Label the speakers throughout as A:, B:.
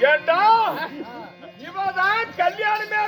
A: ஏண்டா இவதான் கல்யாணமே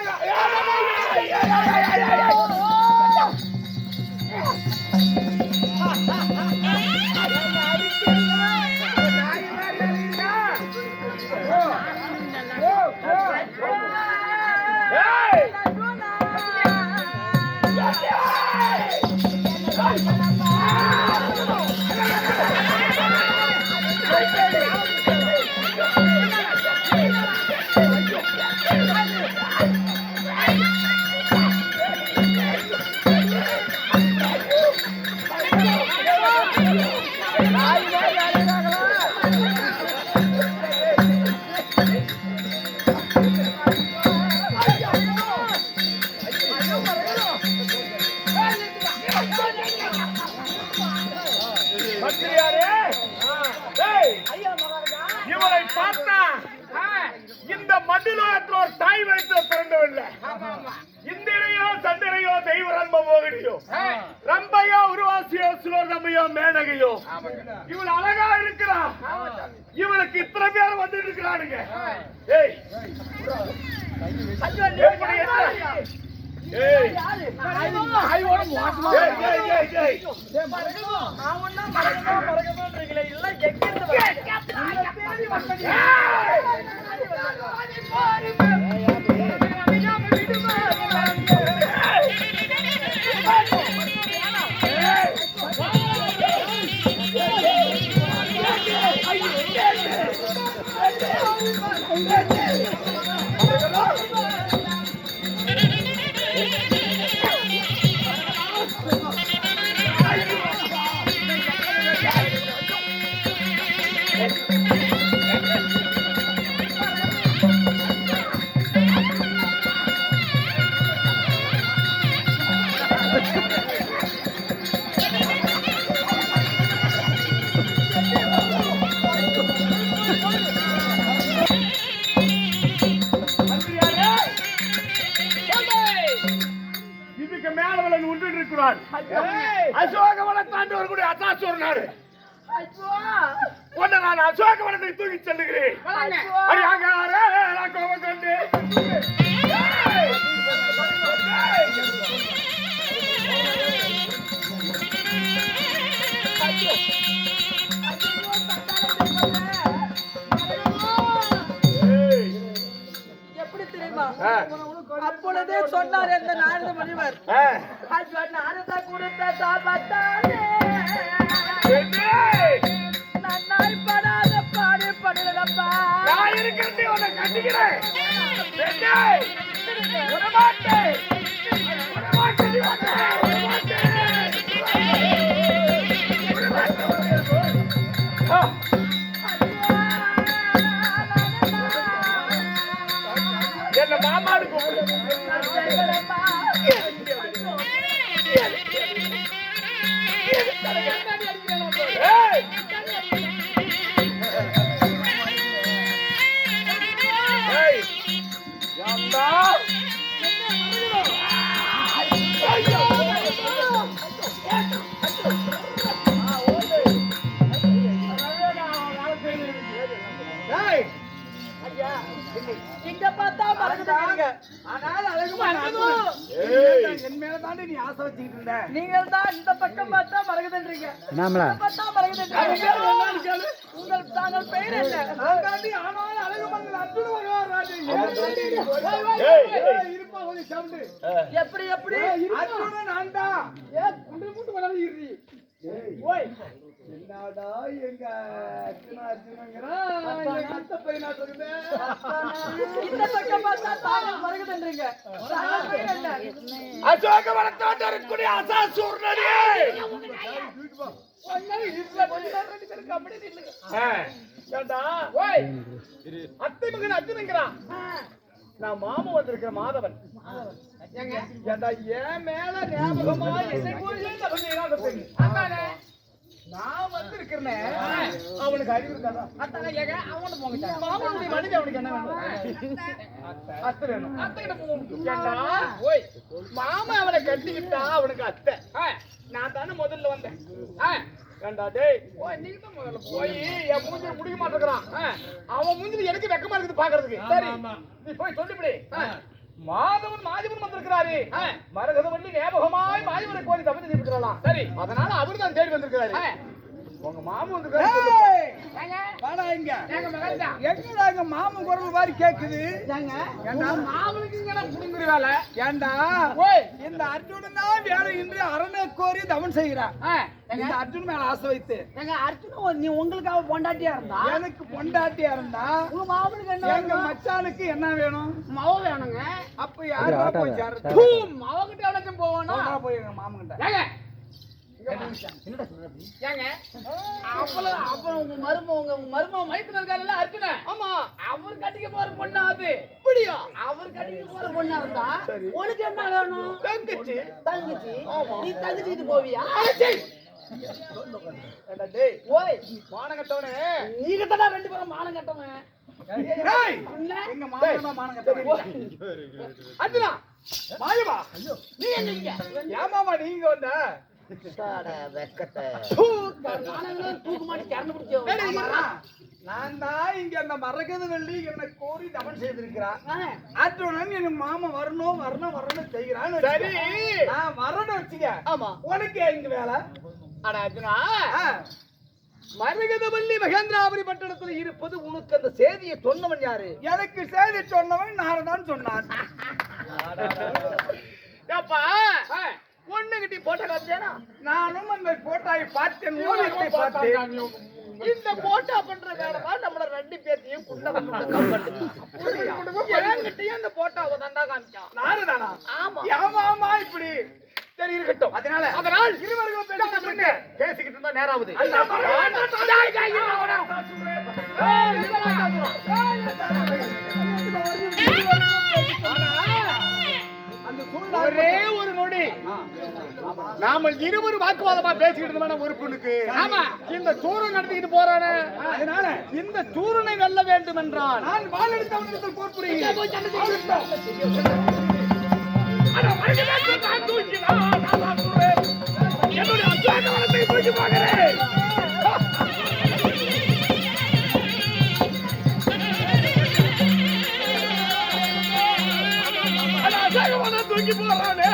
A: இவரை பார்த்தா இந்த மண்ணிலோகத்தில் ஒரு தாய் வயிற்று பிறந்தவில்லை. இந்திரையோ சந்திரையோ தெய்வ ரம்ப மோகினியோ ரம்பையோ உருவாசியோ சுலோரமையோ மேனகையோ இவள் அழகா இருக்கிறா. இவளுக்கு இத்தனை பேர் வந்துட்டு இருக்கிறானுங்க. இதுக்கு மேலவளன் ஒன்று இருக்கிறான். அசோகவனத்தாண்டவர் கூட அசாசூர் நாடு. உன்னை நான் அசோகவனத்தை தூக்கி செல்லுகிறேன்.
B: எப்படி தெரியுமா? அப்பொழுதே சொன்னார் இந்த நாரத முனிவர், நாரதா கொடுத்த சாபத்தானே நன்னாய் படாத பாடு படுறப்பா.
A: நான் இருக்கிறது உன்னை கட்டிக்கிறேன். உடமாட்டே என்ன மாமாடு
B: இங்க பார்த்தா மறந்துட்டீங்க.
A: ஆனால் அழகு என் மேல தாண்டி நீ ஆசை வச்சுக்கிட்டு இருந்த.
B: நீங்கள் தான் இந்த பக்கம் பார்த்தா மறக்குதுன்றீங்க, பார்த்தா மறக்குதுன்றீங்க. உங்கள் தாங்கள் பெயர் என்ன?
A: ஆனால் அழகு மங்கள் அற்புத பகவான் ராஜே. இருப்பா கொஞ்சம் சவுண்டு.
B: எப்படி எப்படி
A: அற்புதம் நான் தான். குண்டு மூட்டு வளர்ந்து இருறி. ஓய் என்னடா எங்க அத்தை பையனாட்டு இருக்குது.
B: இந்த பக்கம் பார்த்தா தாங்கள் மறக்குதுன்றீங்க.
A: அசோகவனத்தோடு இருக்கக்கூடிய அசாசூர் நடிகை.
B: கம்பெனி நில்லுங்க.
A: ஏண்டா
B: ஓய்
A: அத்தை மகன் அர்ஜுனங்கிறான். நான் மாமன் வந்திருக்கிற மாதவன்.
B: ஏங்க
A: ஏண்டா என் மேல ஞாபகமா என்னை கூறியே தப்பு செய்யறான்.
B: அதானே
A: நான் வந்திருக்கிறேன். அவனுக்கு அறிவு இருக்காதா?
B: அத்தானே ஏங்க அவன போங்க.
A: மாமனுடைய மனைவி அவனுக்கு என்ன வேணும்? அத்தை வேணும்.
B: அத்தைகிட்ட போங்க.
A: ஏண்டா ஓய் மாமா அவனை கட்டிக்கிட்டா அவனுக்கு அத்தை. நான் தானே முதல்ல வந்தேன். ஏண்டா டேய்
B: ஓய் நீங்க தான் முதல்ல
A: போய் என் மூஞ்சில முடிக்க மாட்டேங்கிறான். அவன் மூஞ்சில எனக்கு வெக்கமா இருக்குது பாக்குறதுக்கு. சரி நீ போய் சொல்லிவிடு. மாதவன் மாதவன் வந்திருக்கிறாரு. மரகதவள்ளி ஞாபகமாய் மாயவரை கோரி தப்பி செய்திருக்கிறாளாம். சரி அதனால அவரு தான் தேடி வந்திருக்கிறாரு. உங்க மாமன் வந்திருக்காரு.
B: ஏங்க
C: வாடா இங்க.
B: ஏங்க மகள்தா
C: எங்கடா இங்க மாமன் குரல் மாதிரி கேக்குது?
B: ஏங்க ஏண்டா மாவளுக்கு இங்க புடுங்குற வேலை
C: ஏண்டா
B: ஓய்
C: இந்த அர்ஜுனன் தான் வேற இன்று அரணை கோரி தவன் செய்கிறான். இந்த அர்ஜுன் மேல ஆசை வைத்து
B: ஏங்க அர்ஜுன் நீ உங்களுக்காக பொண்டாட்டியா இருந்தா
C: எனக்கு பொண்டாட்டியா இருந்தா
B: உங்க மாவளுக்கு என்ன
C: எங்க மச்சானுக்கு என்ன வேணும்?
B: மாவு வேணுங்க.
C: அப்ப யாரா போய் சேர்றது?
B: பூ மாவகிட்ட எவ்வளவு போகணும்?
C: போடா போய் எங்க மாமன் கிட்ட.
B: ஏங்க ஏங்க அப்புறம் உங்க மருமக மைத்துல இருக்காருல்ல அர்ஜுன. ஆமா அவர் கட்டிக்க போற பொண்ணா அது. இப்படியா? அவர் கட்டிக்க போற பொண்ணா இருந்தா உனக்கு என்ன வேணும்?
A: தங்கச்சி.
B: தங்கச்சி நீ தங்கச்சிட்டு போவியா?
A: ஏண்டா டேய்
B: ஓய்
A: மானகட்டவனே
B: நீங்க தான ரெண்டு பேரும் மானம் கட்டவன்.
C: டேய்
B: இல்ல
C: எங்க மாமன் தான் மானம் கட்டவன்.
A: அர்ஜுனா மாயவா
B: நீ என்னங்க
A: ஏமாமா நீங்க வந்த
B: தூக்கு மாட்டி கறந்து பிடிச்ச
C: நான் தான் இங்க அந்த மரகதவள்ளி என்னை கோரி தவன் செய்திருக்கிறான். அர்ஜுனன் எங்க மாமன் வரணும் செய்கிறான்.
A: சரி
C: நான் வரணும் வச்சுக்க.
B: ஆமா
C: உனக்கு இங்க வேலை.
A: ஆனா அர்ஜுனா மரகதவள்ளி மகேந்திராபுரி பட்டணத்துல இருப்பது உனக்கு அந்த செய்தியை சொன்னவன் யாரு?
C: எனக்கு செய்தி சொன்னவன் நாரதான் சொன்னான்.
A: ஏப்பா பொண்ணுகிட்டி போட்ட காமிச்சானா?
C: நானும் அந்த போட்டாவை பார்த்தேன், ஊழியத்தை பார்த்தேன்.
A: இந்த போட்டா பண்ற வேலைமா நம்மள ரெண்டு பேர்த்தையும் என்கிட்டயும் இந்த போட்டாவை தாண்டா காமிச்சான்.
C: நாரதானா?
A: ஆமா
C: ஆமா இப்படி
A: சரி இருக்கட்டும்.
C: அதனால்
A: இருவர்களும் பேசிக்கிட்டு இருந்தா நேராவது. ஒரே ஒரு நொடி நாம இருவரும் வாக்குவாதமா பேசிக்கிட்டு இருந்தோம். ஒரு பொண்ணுக்கு ஆமா இந்த சூரன் நடத்திக்கிட்டு போறானே,
C: அதனால
A: இந்த சூரனை வெல்ல வேண்டும் என்றால்
C: நான் வாள் எடுத்தவனிடத்தில் போர் புரிகிறேன்.
A: என்னுடைய அச்சாரத்தை தூக்கி பார்க்கிறேன். தூக்கி போறானே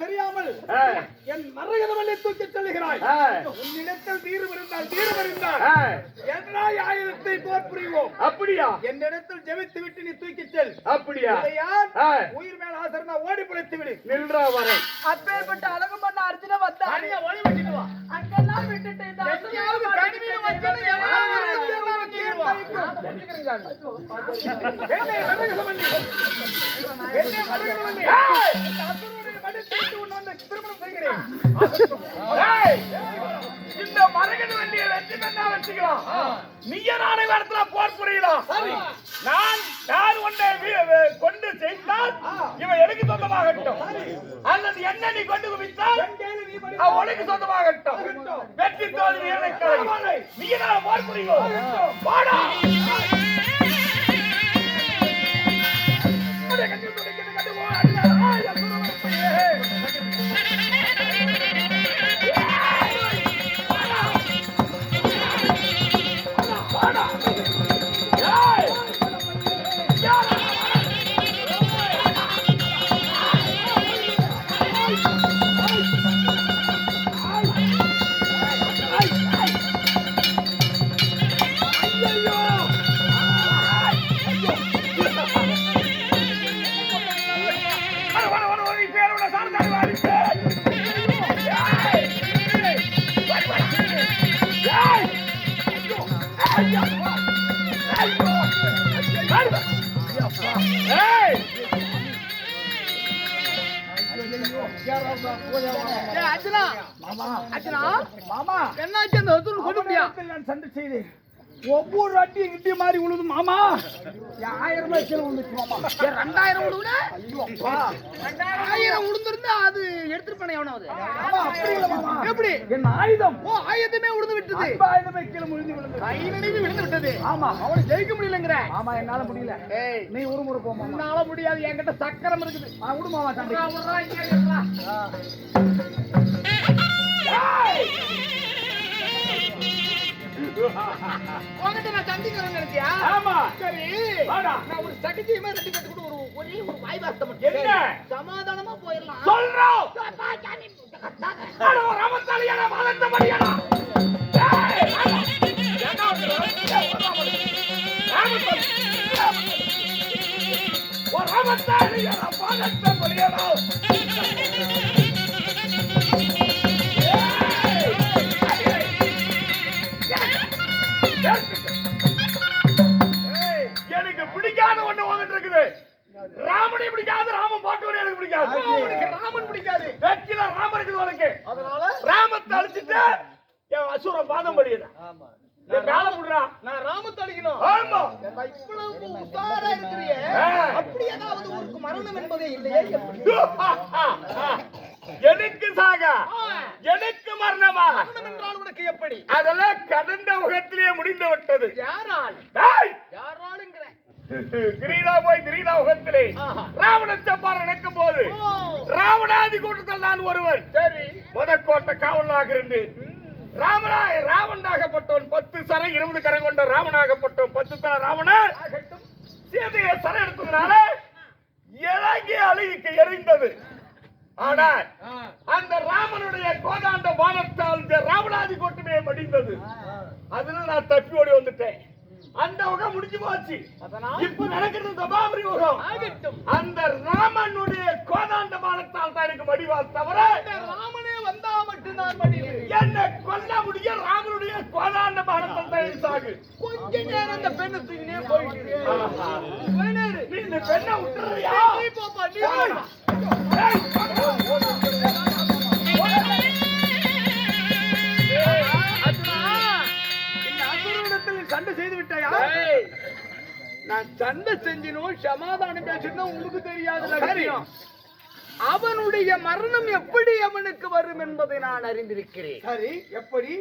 C: தெரியாமல் என் மரகதவள்ளி தூக்கி செல்கிறாய். உன்னிடத்தில் தீர்வு இருந்தால் என்ன ஆயுதத்தை போர் புரிவோம்.
A: அப்படியா?
C: என்னிடத்தில் ஜெபித்து விட்டு நீ தூக்கி செல்.
A: அப்படியா?
C: உயிர் மேல் ஆசைனா ஓடி பிழைத்து விடு.
A: நின்றா வரை
B: அப்பேற்பட்ட அழகு பண்ண அர்ஜுன வந்தா
A: தனியா ஓடி விட்டுட்டு வா.
B: அங்கெல்லாம் விட்டுட்டு இந்த
A: எங்கேயாவது தனிமையில வச்சாலும் இந்த மரகதவள்ளியை வெற்றி பெற்றா வச்சுக்கலாம். நீயனான இடத்துல போர் புரியலாம். நான் உன்னை கொண்டு செய்தால் இவன் எனக்கு சொந்தமாகட்டும், அல்லது என்ன நீ கொண்டு குவித்தால் உனக்கு சொந்தமாகட்டும். வெற்றி தோல்வி எனக்கு நீயனால போர் புரியும். வாடா ஐயோ ஏய்,
B: ஏய், அர்ச்சனா
C: மாமா
B: அர்ச்சனா
C: மாமா
B: என்னாச்சு அந்த ஒருத்தர் கொண்டு முடியா
C: நான் சண்டை செய்தேன் ஒவ்வொரு அட்டியும் கிட்டிய மாதிரி விழுது மாமா 1000 ரூபாய் கீழே விழுந்துச்சு மாமா
B: 2000 விடுவிட
C: ஐயோ அப்பா
B: 1000 விழுந்திருந்தா அது எடுத்துருப்பானே எவனாவது
C: மாமா அப்படி இல்ல மாமா
B: எப்படி
C: என் ஆயுதம்
B: ஓ ஆயத்தமே விழுந்து விட்டது
C: 5000 கீழே விழுந்து
B: கை நடுங்கி விழுந்து விட்டது
C: ஆமா
B: அவனை ஜெயிக்க முடியலங்கிற
C: மாமா என்னால முடியல
B: ஏய்
C: நீ ஒரு முறை போ மாமா
B: என்னால முடியாது என்கிட்ட சக்கரம் இருக்குது
C: விடு மாமா சண்டை
B: விட்றா, இங்கே விட்றா. உன்கிட்ட நான் சந்திக்கிறேன்னு நினைச்சியா?
A: ஆமா.
B: சரி.
A: வாடா.
B: நான் ஒரு சகஜமா ரெண்டு பேத்துக்கு கூட ஒரே ஒரு வாய் வார்த்தை மட்டும்.
A: என்ன?
B: சமாதானமா போயிடலாம்.
A: சொல்றோம்.
B: அப்பா, சாமி, கத்தாத.
A: அட, ஒரு ராமத்தாலியாடா, மாதத்தமணியாடா. ஏய், வாடா. என்ன வந்து ஒரு ராமத்தாலியாடா, மாதத்தமணியாடா. எனக்கு பிடிக்காத ஒண்ணு வாங்கிட்டு இருக்குது. ராமனை பிடிக்காது, ராமன் பாட்டு எனக்கு பிடிக்காது.
B: உனக்கு ராமன் பிடிக்காது.
A: வெற்றில ராமன் இருக்குது உனக்கு.
B: அதனால
A: ராமத்தை அழிச்சிட்டு என் அசுர பாதம் படியுது.
B: நான் ராமத்தை அழிக்கணும்.
A: ஆமா.
B: நான் இவ்வளவு உஷாரா இருக்கிறியே, அப்படி ஏதாவது உனக்கு மரணம் என்பதே இல்லையே எப்படி?
A: எனக்கு சாகா, எனக்கு மரணமா?
B: மரணம் என்றால் உனக்கு எப்படி?
A: அதெல்லாம் கடந்த முகத்திலேயே முடிந்து விட்டது.
B: யாரால்?
A: டேய்,
B: யாராலுங்கிற?
A: கிரீடா போய் கிரீடா முகத்திலே
B: ஆஹா.
A: ராவண சம்பாரம் நடக்கும் போது
B: ஓ,
A: ராவணாதி கூட்டத்தில் நான் ஒருவன்.
B: சரி.
A: முதற்கோட்டை காவலாக இருந்தேன். ராவணாகப்பட்டவன் 10 சரம் 20 கரம் கொண்ட ராவணாகப்பட்டவன் 10 தர ராவணன்
B: ஆகட்டும்.
A: சீதையை சரம் எடுத்ததுனால இறங்கி அழுகிக்கு எரிந்தது. ஆனால் அந்த ராமனுடைய கோதாண்ட பானத்தால் இந்த ராவணாதி கூட்டமே மடிந்தது. அதுல நான் தப்பி ஓடி வந்துட்டேன். அந்த யுகம் முடிஞ்சு போச்சு.
B: அதனால்
A: இப்ப நடக்கிறது தபாபரி யுகம்.
B: ஆகட்டும்.
A: அந்த ராமனுடைய கோதாண்ட பானத்தால் தான் எனக்கு மடிவால் தவிர
B: இந்த ராமனே வந்தா மட்டும் நான் மடிவேன்.
A: என்ன கொல்ல முடிய ராமனுடைய கோதாண்ட பானத்தால் தான் எனக்கு சாகு.
B: கொஞ்ச நேரம் அந்த பெண்ணை தூக்கினே போயிட்டு
A: ஆஹா.
B: போயினாரு.
A: நீ இந்த பெண்ணை விட்டுறியா?
B: நீ போப்பா, நீ
A: ஏய்.
B: போடா.
A: ஏய்.
C: சண்டை செய்து விட்டாயா
B: ஏய், நான் சண்டை செஞ்சினோம் சமாதானம் பேசணும் உங்களுக்கு தெரியாத விஷயம். அவனுடைய மரணம் எப்படி அவனுக்கு வரும் என்பதை நான் அறிந்திருக்கிறேன்.
C: சரி எப்படி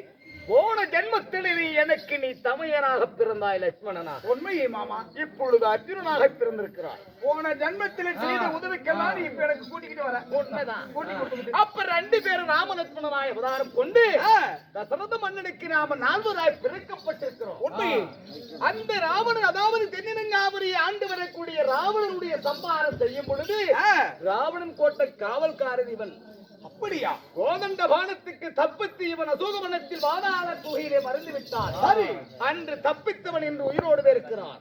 B: போன ஜென்மத்தில் எனக்கு நீ தமையனாக பிறந்தாய் லட்சுமணனாக.
C: உண்மையே மாமா
B: இப்பொழுது அர்ஜுனனாக பிறந்திருக்கிறாய்.
C: போன ஜன்மத்தில் செய்த உதவிக்கெல்லாம் நீ இப்ப எனக்கு கூட்டிக்கிட்டு வர
B: உண்மைதான். அப்ப 2 பேரும் ராமலட்சுமணனாய் அவதாரம் கொண்டு தசரத மன்னனுக்கு நாம 4வதாய் பிறக்கப்பட்டிருக்கிறோம்.
C: உண்மையே
B: அந்த ராவணன், அதாவது தென்னிலங்காபுரி ஆண்டு வரக்கூடிய ராவணனுடைய சம்பாரம் செய்யும் பொழுது ராவணன் கோட்டை காவல்காரன் இவன்.
C: அப்படியா
B: கோதண்ட பானத்துக்கு தப்பித்து இவன் அசோகவனத்தில் வாதாள குகையிலே மறைந்து விட்டான். சரி, அன்று தப்பித்தவன் என்று உயிரோடு இருக்கிறான்.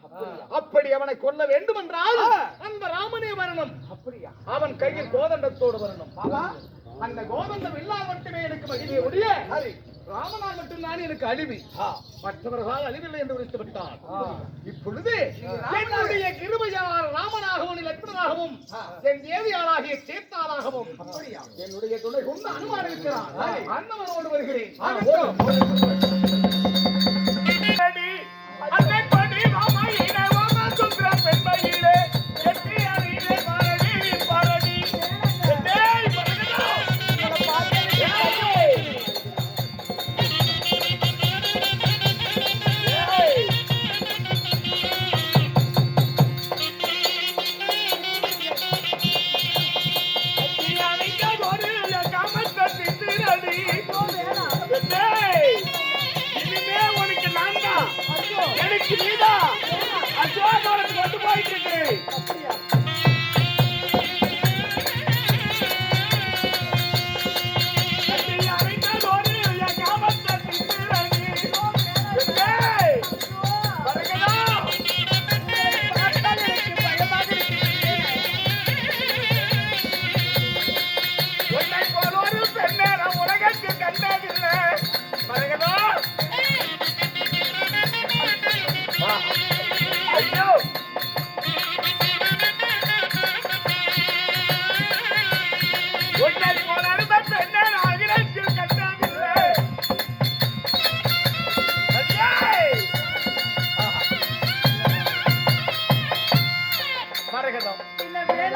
B: அப்படி அவனை கொல்ல வேண்டும் என்றால் அந்த ராமனே வரணும்.
C: அப்படியா
B: அவன் கையில் கோதண்டத்தோடு வரணும்.
C: மாமா
B: அந்த கோதண்டம் இல்லாம மட்டுமே எனக்கு மகிழ்ச்சியை முடிய
C: சரி
B: ராமனால் மட்டும்தான் எனக்கு அழிவு, மற்றவர்களால் அழிவில்லை என்று உரைத்து விட்டான். இப்பொழுது என்னுடைய கிருபையாளர் ராமனாகவும் லட்சுமணனாகவும் என் தேவியாளாகிய சேத்தாளாகவும் என்னுடைய துணை கொண்டு அனுமான் இருக்கிறான். அண்ணவனோடு வருகிறேன்.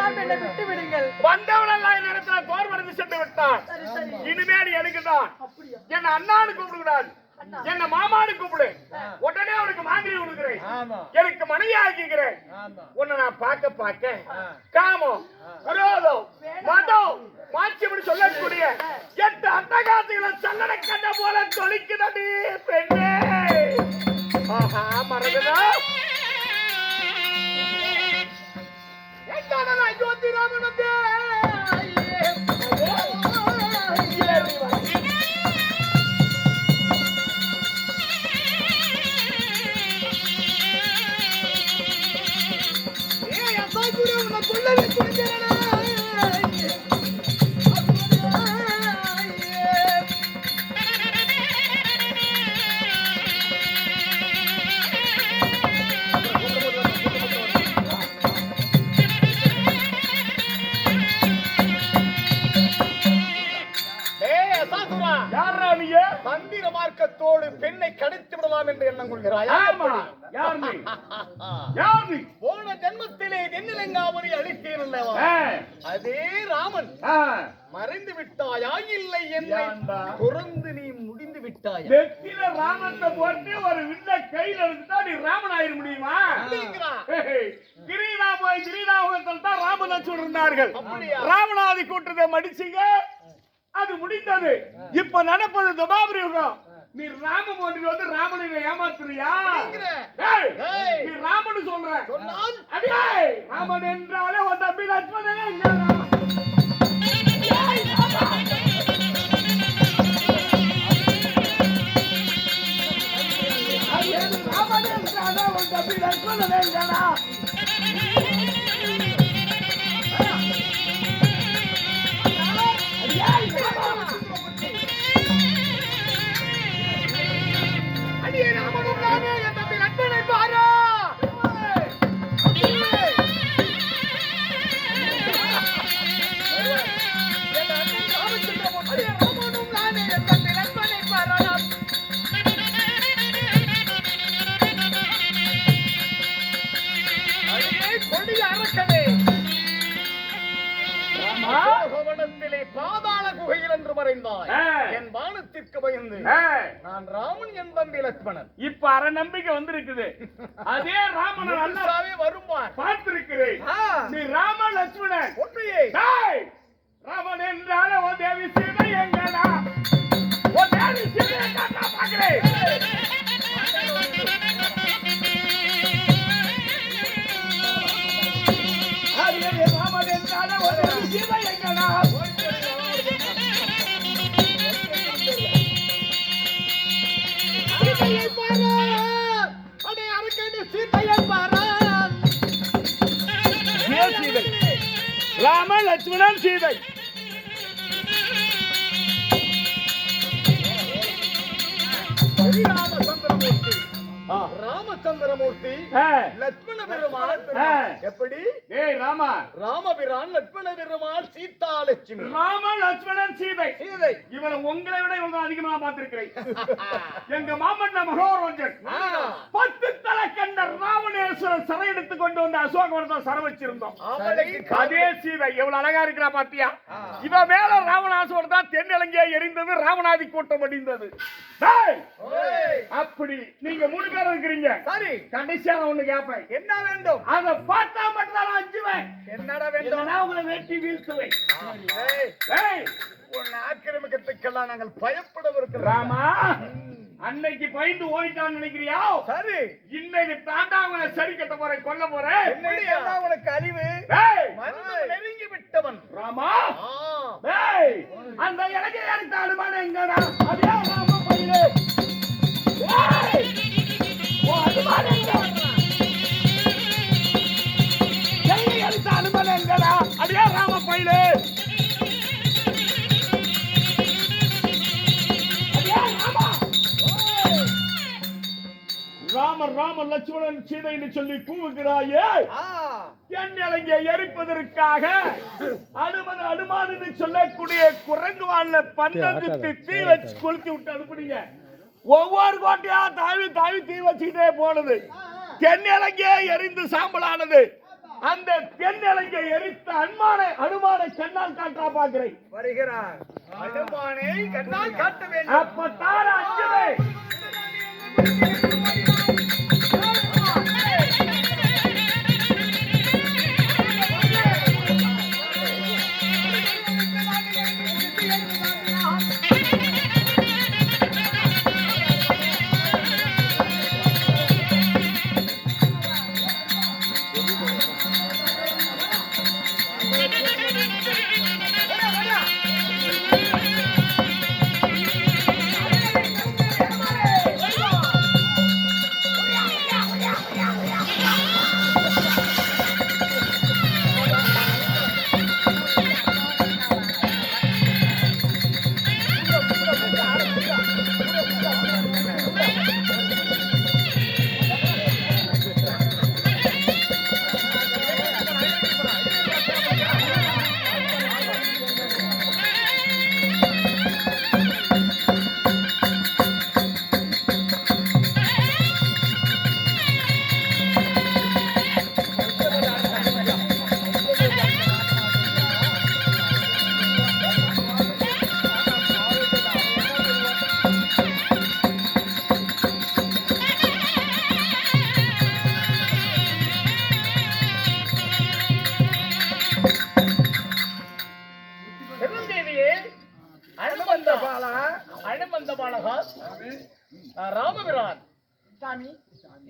D: எல்லாம் என்னை விட்டு விடுங்கள்.
A: வந்தவனெல்லாம் இந்த இடத்துல போர் வரைந்து சென்று விட்டான்.
D: சரி சரி.
A: இனிமேல் எனக்கு தான்
D: அப்படியா?
A: என்ன அண்ணான்னு கூப்பிடக்கூடாது, என்ன மாமான்னு கூப்பிடு. உடனே அவனுக்கு மாங்கி கொடுக்கிறேன், எனக்கு மனைவி ஆக்கிக்கிறேன். உன்னை நான் பார்க்க பார்க்க காமம், குரோதம், மதம் மாட்சியப்படி சொல்லக்கூடிய 8 அட்டகாசிகளை சல்லடை கண்ட போல தொலைக்குதடி பெண்ணே. ஆஹா மறக்குதா ஜோதிராமன் வந்து
B: தந்திர மார்க்கத்தோடு பெண்ணை கடத்தி விடலாம் என்று எண்ணம் கொள்கிறாய். போன ஜென்மத்திலே தென்னிலங்காவரி அழித்தீரல்லவா, அதே ராமன் மறைந்து விட்டாயா இல்லை என்னை துறந்து நீ முடிந்து விட்டாயா?
A: வெற்றில ராமத்தை போட்டு ஒரு வில்ல கையில எடுத்துட்டா நீ ராமன் ஆயிட முடியுமா? கிரீடாபுரத்தில் தான் ராமன் இருந்தார்கள். ராமநாதி கூட்டத்தை மடிச்சுங்க, அது முடிந்தது. இப்ப நடப்பது துபாபுரி யுகம். நீ ராமன் வந்து ராமனை ஏமாத்துறியா? நீ ராமன் சொல்ற ராமன் என்றாலே உன் தம்பி லட்சுமணனே ராமன் என்றாலே உன் தம்பி லட்சுமணனே
B: பாதாள குகையில் என்று மறைந்தாய். என் வானத்திற்கு பயந்து நான் ராமன் என் தம்பி லட்சுமணன்.
A: இப்ப அரை நம்பிக்கை வந்திருக்குது. அதே ராமன் அல்லாவே வருவார் பார்த்திருக்கிறேன். நீ ராம லட்சுமணன் ஒன்றையே ராமன் என்றால ஓ தேவி சீதை எங்கடா? ஓ தேவி சீதை எங்கடா பாக்குறேன்? ராமன் என்றால ஓ தேவி சீதை எங்கடா? ராம லட்சுமணன் சீதை
B: ராமச்சந்திரமூர்த்தி லட்சுமண பெருமாள் எப்படி?
A: ராமா
B: ராமபிரான் லட்சுமண பெருமாள் சீதா லட்சுமி.
A: ராம லட்சுமணன் சீதை சீதை இவனை உங்களை விட இவங்க அதிகமா பார்த்திருக்கிறேன். எங்க மாமன்ன மகோரஞ்சன் 10 தலை கண்ட ராவணேஸ்வரர் சிறை எடுத்து கொண்டு வந்து அசோகவனத்தை சர வச்சிருந்தோம். அதே சீதை எவ்வளவு அழகா இருக்கிறா பாத்தியா? இவ மேல ராவணாசுவர் தான் தென்னிலங்கையை எரிந்தது, ராமநாதி கூட்டம் அடிந்தது. அப்படி நீங்க 3 பேர் இருக்கிறீங்க. சரி, கடைசியான ஒண்ணு கேட்பேன். என்ன வேண்டும்? அதை பார்த்தா மட்டும் தான் அஞ்சுவேன். என்னடா வேண்டும்? உங்களை வெட்டி வீழ்த்துவேன்.
B: உன் ஆக்கிரமிக்கத்துக்கெல்லாம் நாங்கள் பயப்படவிருக்கிறோம்.
A: ராமா, அன்னைக்கு பயந்து ஓடிட்டான்னு நினைக்கிறியா? சரி, இன்னைக்கு தாண்டா அவனை சரி கட்ட போறேன், கொல்ல போறேன்.
B: உனக்கு அறிவு நெருங்கி விட்டவன்
A: ராமா. அந்த இலங்கை எடுத்த அனுமான எங்கடா? அதே ராம பயிலே அனுமன் எங்கடா? அதே ராம பயிலே ராம ராம லட்சுமணன் சீதைன்னு சொல்லி கூவுகிறாயே, தென்னிலங்கை எரிப்பதற்காக அனுமானு சொல்லக்கூடிய குரங்கு வாழ்ல 12 தீ வச்சு கொளுத்தி விட்டு அனுப்புனீங்க. ஒவ்வொரு கோட்டையா தாவி தாவி தீ வச்சுக்கிட்டே போனது. தென்னிலங்கையே எரிந்து சாம்பலானது. அந்த பெண் அலங்கை எரித்த அனுமான கண்ணால் காட்டா பாக்குறேன்.
C: வருகிறார். அனுமானை கண்ணால் காட்ட வேண்டும்.
A: அப்பத்தான் அஞ்சுவே.
B: அனுமந்த பாலகா ராமபிரான்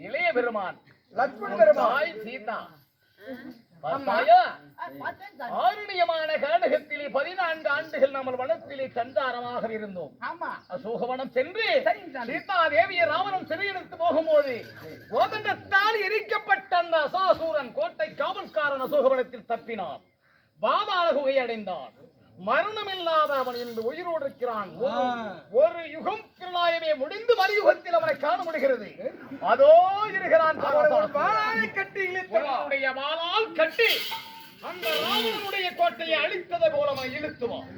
B: இளைய பெருமான்
C: லட்சுமண பெருமாள்
B: சீதா ஆருணியமான காடகத்திலே 14 ஆண்டுகள் நம்ம வனத்திலே சந்தாரமாக இருந்தோம். அசோகவனம் சென்று சீதா தேவியை ராவணன் சிறையெடுத்து போகும்போது கோதண்டத்தால் எரிக்கப்பட்ட அந்த அசாசூரன் கோட்டை காவல்காரன் அசோகவனத்தில் தப்பினான். பாதாள குகை அடைந்தான். மரணமில்லாத அவன் இன்று உயிரோடு இருக்கிறான். ஒரு யுகம் திருநாயமே முடிந்து மறுயுகத்தில் அவனை காண முடிகிறது. அதோ இருக்கிறான். வாளால் கட்டி அந்த ராவணனுடைய கோட்டையை அழித்ததை போல அவனை இழுத்துவான்.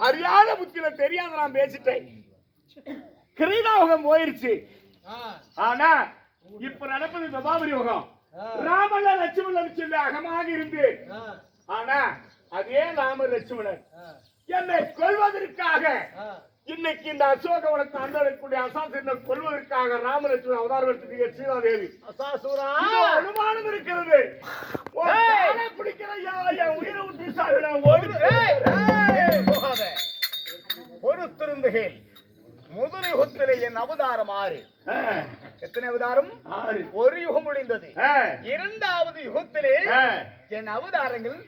A: அறியாத புத்தியில தெரியாத நான் பேசிட்டேன். கிரீடாயுகம் போயிருச்சு. ஆனா இப்ப நடப்பது தபாபரி யுகம். ராமல லட்சுமணன் சொல்லி அகமாக இருந்து, ஆனா அதே ராம லட்சுமணன் என்னை கொல்வதற்காக இன்னைக்கு இந்த அசோகவனத்தை அந்தக்கூடிய அசாசனை கொல்வதற்காக ராம லட்சுமணன் அவதாரம் எடுத்துட்டீங்க. சீதாதேவி அனுமானம் இருக்கிறது. பிடிக்கிற உயிரை
B: ஒரு திருந்துகள் முதல் யுகத்திலே என் அவதாரம் 6. எத்தனை அவதாரம்? 6. ஒரு யுகம் முடிந்தது. இரண்டாவது யுகத்திலே என் அவதாரங்கள்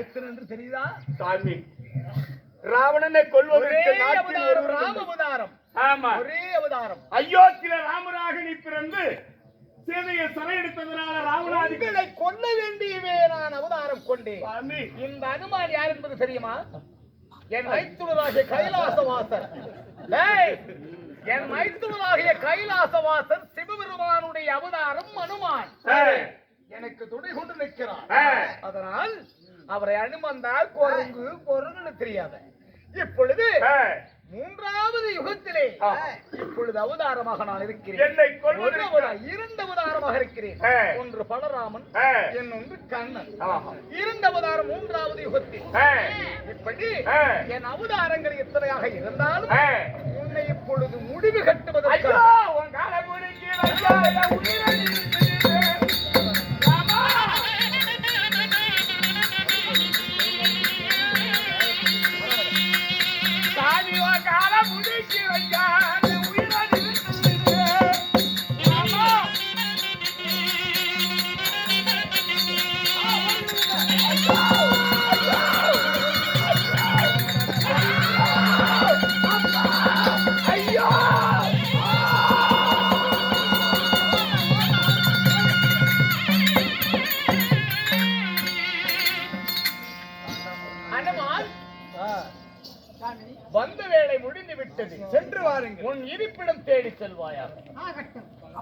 B: எத்தனை என்று தெரியுதா சாமி?
A: ராவணனை கொல்வதற்கு
B: ராம அவதாரம். ஆமா, ஒரே அவதாரம்.
A: அயோத்தியில ராமராக நீ பிறந்து சீதையை சிறை எடுத்ததனால ராவணாதிகளை
B: கொல்ல வேண்டியவே நான் அவதாரம் கொண்டேன். இந்த அனுமான் யார் என்பது தெரியுமா? என் மைத்துனராகிய கைலாசவாசர். என் மைத்துனராகிய கைலாசவாசர் சிவபெருமானுடைய அவதாரம் அனுமான். எனக்கு துணை கொண்டு நிற்கிறார். அதனால் அவரை அனுமந்தால் குரங்கு குரங்கு தெரியாத. இப்பொழுது மூன்றாவது யுகத்திலே இப்பொழுது அவதாரமாக நான் இருக்கிறேன்.
A: என்னை கொல்வதற்கு
B: இரண்டு அவதாரமாக இருக்கிறேன். ஒன்று பலராமன், இன்னொன்று கண்ணன். இரண்டு அவதாரம் மூன்றாவது யுகத்தில். இப்படி என் அவதாரங்கள் எத்தனையாக இருந்தாலும் உன்னை இப்பொழுது முடிவு கட்டுவதற்கு
A: உன் காலை முடிக்கு ஐயா என் உயிரை நிறுத்துகிறேன். ராமா சாமி உன் காலை முடிக்கு ஐயா என் உயிரை நிறுத்துகிறேன். ராமா ஐயோ
B: அனுமான், வந்த வேலை முடிந்து விட்டது. சென்று வாருங்கள். உன் இருப்பிடம் தேடி செல்வாயா?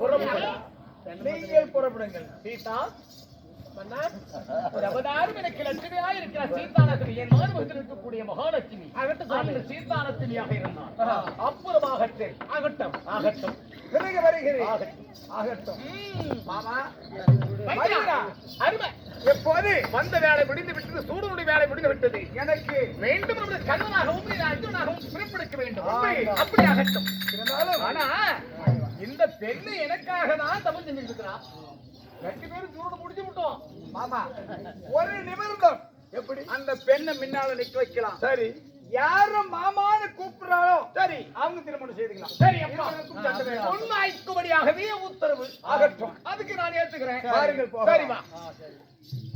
B: புறப்படு. நீங்கள் புறப்படுங்கள். சீதா, ஒரு அவதாரம் எனக்கு லட்சுமியாக இருக்கிற சீதாலட்சுமி, என் மாணவர்கள் இருக்கக்கூடிய மகாலட்சுமி அந்த சீதாலட்சுமியாக இருந்தான். அப்புறமாக ஆகட்டும் ஆகட்டும்
C: பிறகு வருகிறேன். ஆகட்டும் மாமா.
B: அருமை. எப்போது வந்த வேலை முடிந்து விட்டது, சூடனுடைய வேலை முடிந்து விட்டது. எனக்கு வேண்டும் நம்முடைய கண்ணனாகவும் அர்ஜுனாகவும் பிறப்பெடுக்க வேண்டும். அப்படி ஆகட்டும். இருந்தாலும் ஆனா இந்த பெண்ணு எனக்காக தான் தமிழ் செஞ்சிருக்கிறான். ரெண்டு பேரும் சூடு முடிச்சு விட்டோம்
C: மாமா. ஒரு நிமிர்ந்தம் எப்படி அந்த பெண்ணை முன்னால நிக்க வைக்கலாம். சரி, யாரும் மாமான்னு கூப்பிடுறாளோ சரி அவங்க திருமணம் செய்துக்கலாம்.
B: சரி அப்பா, உண்மைக்கும்படியாகவே உத்தரவு.
C: ஆகட்டும்.
B: அதுக்கு நான் ஏத்துக்கிறேன்.
C: பாருங்கள் போகலாம்.
B: சரி வா,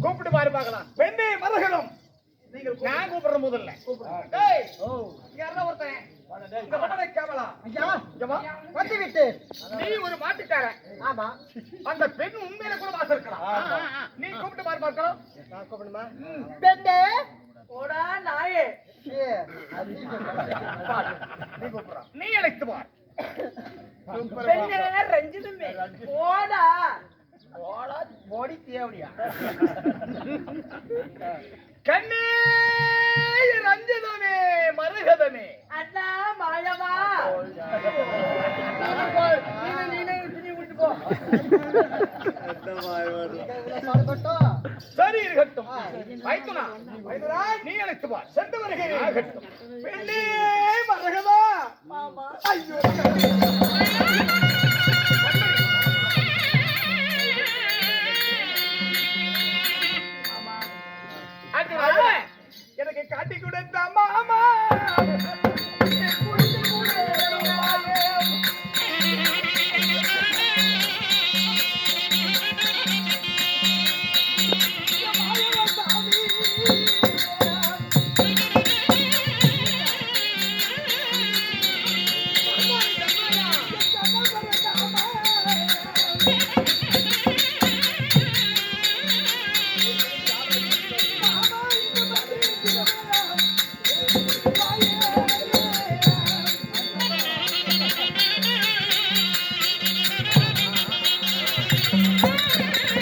B: கூப்பிட்டு பாரு பார்க்கலாம்.
C: பெண்ணே மரகதம்,
B: நீங்கள் நான் கூப்பிடுறேன் முதல்ல. டேய், யாரா ஒருத்தன் இங்க வடை கேவலா. ஐயா, இங்க வா. வந்து விட்டு நீ ஒரு மாட்டுக்காரன். ஆமா. அந்த பெண் உண்மையில கூட வாசம் இருக்கலாம். நீ கூப்பிட்டு பாரு பார்க்கலாம். நான் கூப்பிடுமா? பெண்ணே
C: போடா நாயே.
B: நீ கூப்பிடுறா. நீ அழைத்து பார்.
C: பெண்ணே ரஞ்சிதமே போடா. போடா போடி தேவடியா.
B: கண்ணே ரஞ்சிதமே மரகதமே.
C: அண்ணா மாயவா.
B: சரி இருக்கட்டும். மைத்துனா, நீ அழைத்து பார். சென்று வருகிறேன். ஆகட்டும்.
C: பெண்ணே மரகதா. மாமா. ஐயோ எனக்கு காட்டி கொடுத்த மாமா.